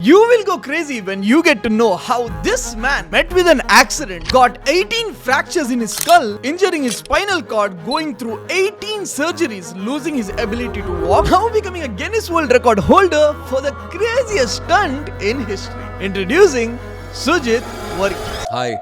You will go crazy when you get to know how this man met with an accident, got 18 fractures in his skull, injuring his spinal cord, going through 18 surgeries, losing his ability to walk, now becoming a Guinness World Record holder for the craziest stunt in history. Introducing Sujith. Hi,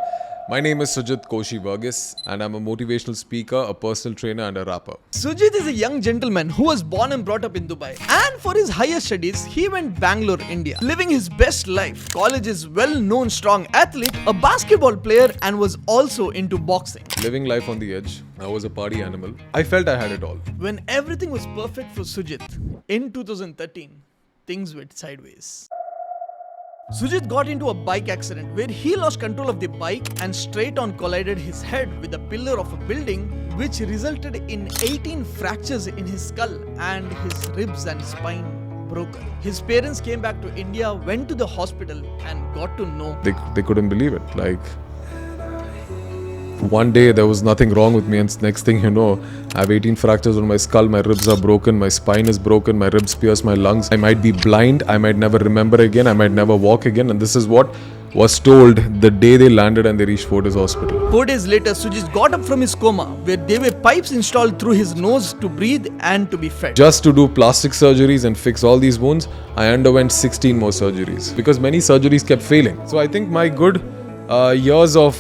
my name is Sujith and I'm a motivational speaker, a personal trainer and a rapper. Sujith is a young gentleman who was born and brought up in Dubai, and for his higher studies he went Bangalore, India, living his best life. College is well-known strong athlete, a basketball player, and was also into boxing. Living life on the edge, I was a party animal. I felt I had it all. When everything was perfect for Sujith, in 2013, things went sideways. Sujith got into a bike accident where he lost control of the bike and straight on collided his head with a pillar of a building, which resulted in 18 fractures in his skull and his ribs and spine broken. His parents came back to India, went to the hospital and got to know. They couldn't believe it. Like, one day there was nothing wrong with me, and next thing you know, I have 18 fractures on my skull, my ribs are broken, my spine is broken, my ribs pierce my lungs. I might be blind, I might never remember again, I might never walk again, and this is what was told the day they landed and they reached Fortis Hospital. 4 days later, Sujith got up from his coma, where there were pipes installed through his nose to breathe and to be fed. Just to do plastic surgeries and fix all these wounds, I underwent 16 more surgeries because many surgeries kept failing. So I think my good years of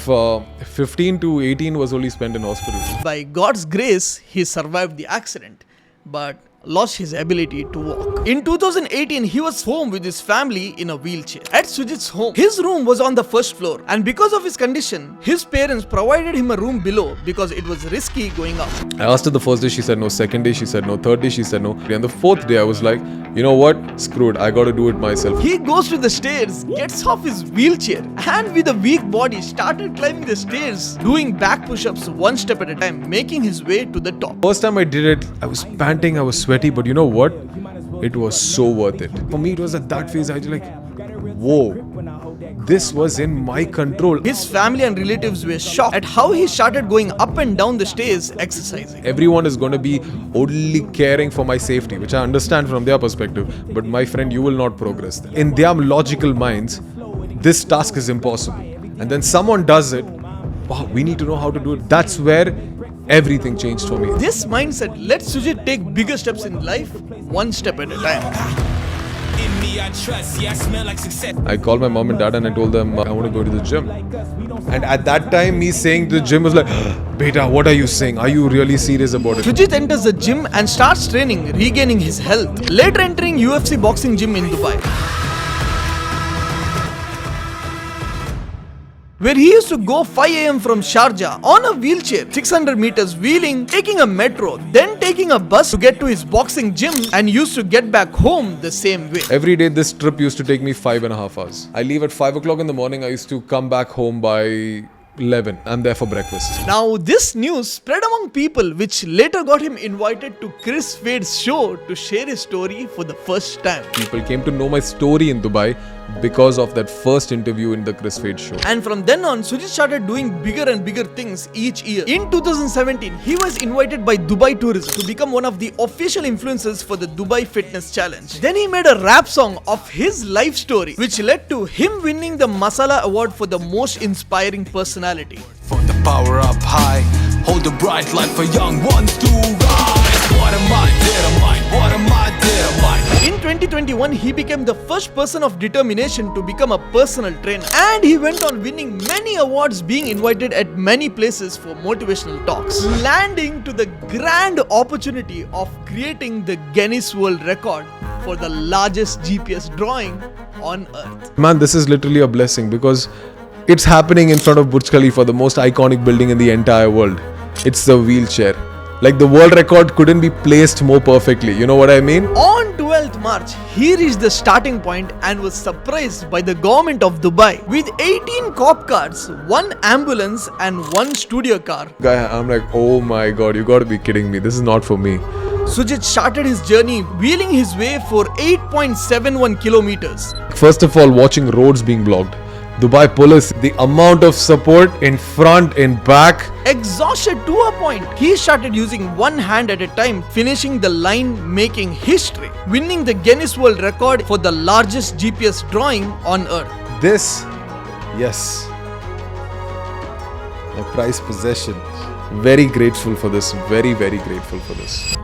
15 to 18 was only spent in hospitals. By God's grace, he survived the accident, but lost his ability to walk. In 2018, he was home with his family in a wheelchair. At Sujith's home, his room was on the first floor, and because of his condition, his parents provided him a room below because it was risky going up. I asked her the first day, she said no. Second day, she said no. Third day, she said no. And the fourth day, I was like, you know what? Screw it. I gotta do it myself. He goes to the stairs, gets off his wheelchair, and with a weak body, started climbing the stairs, doing back push-ups one step at a time, making his way to the top. First time I did it, I was panting, I was sweaty, but you know what? It was so worth it. For me, it was at that phase, I was like, whoa, this was in my control. His family and relatives were shocked at how he started going up and down the stairs exercising. Everyone is going to be only caring for my safety, which I understand from their perspective. But my friend, you will not progress then. In their logical minds, this task is impossible. And then someone does it. Wow, we need to know how to do it. That's where everything changed for me. This mindset let Sujith take bigger steps in life, one step at a time. In me I trust, yeah, I smell like success. I called my mom and dad and I told them I want to go to the gym. And at that time, me saying to the gym was like, Beta, what are you saying? Are you really serious about it? Sujith enters the gym and starts training, regaining his health. Later entering UFC boxing gym in Dubai, where he used to go 5 AM from Sharjah on a wheelchair, 600 meters wheeling, taking a metro, then taking a bus to get to his boxing gym, and used to get back home the same way. Every day this trip used to take me 5.5 hours. I leave at 5 o'clock in the morning. I used to come back home by 11. I'm there for breakfast. Now this news spread among people, which later got him invited to Chris Fade's show to share his story for the first time. People came to know my story in Dubai because of that first interview in the Chris Fade show. And from then on, Sujith started doing bigger and bigger things each year. In 2017, he was invited by Dubai Tourism to become one of the official influencers for the Dubai Fitness Challenge. Then he made a rap song of his life story, which led to him winning the Masala Award for the most inspiring personality. For the power up high, hold the bright light for young ones to rise. What am I, did I mind? What am I, did I mind? In 2021, he became the first person of determination to become a personal trainer, and he went on winning many awards, being invited at many places for motivational talks, landing to the grand opportunity of creating the Guinness World Record for the largest GPS drawing on earth. Man, this is literally a blessing because it's happening in front of Burj Khalifa, the most iconic building in the entire world. It's the wheelchair. Like, the world record couldn't be placed more perfectly. You know what I mean? On 12th March, he reached the starting point and was surprised by the government of Dubai with 18 cop cars, 1 ambulance and 1 studio car. Guy, I'm like, oh my god, you gotta be kidding me. This is not for me. Sujith started his journey wheeling his way for 8.71 kilometers. First of all, watching roads being blocked. Dubai police, the amount of support in front, in back. Exhausted to a point, he started using one hand at a time, finishing the line, making history, winning the Guinness World Record for the largest GPS drawing on Earth. This, yes, my prized possession. Very grateful for this. Very, very grateful for this.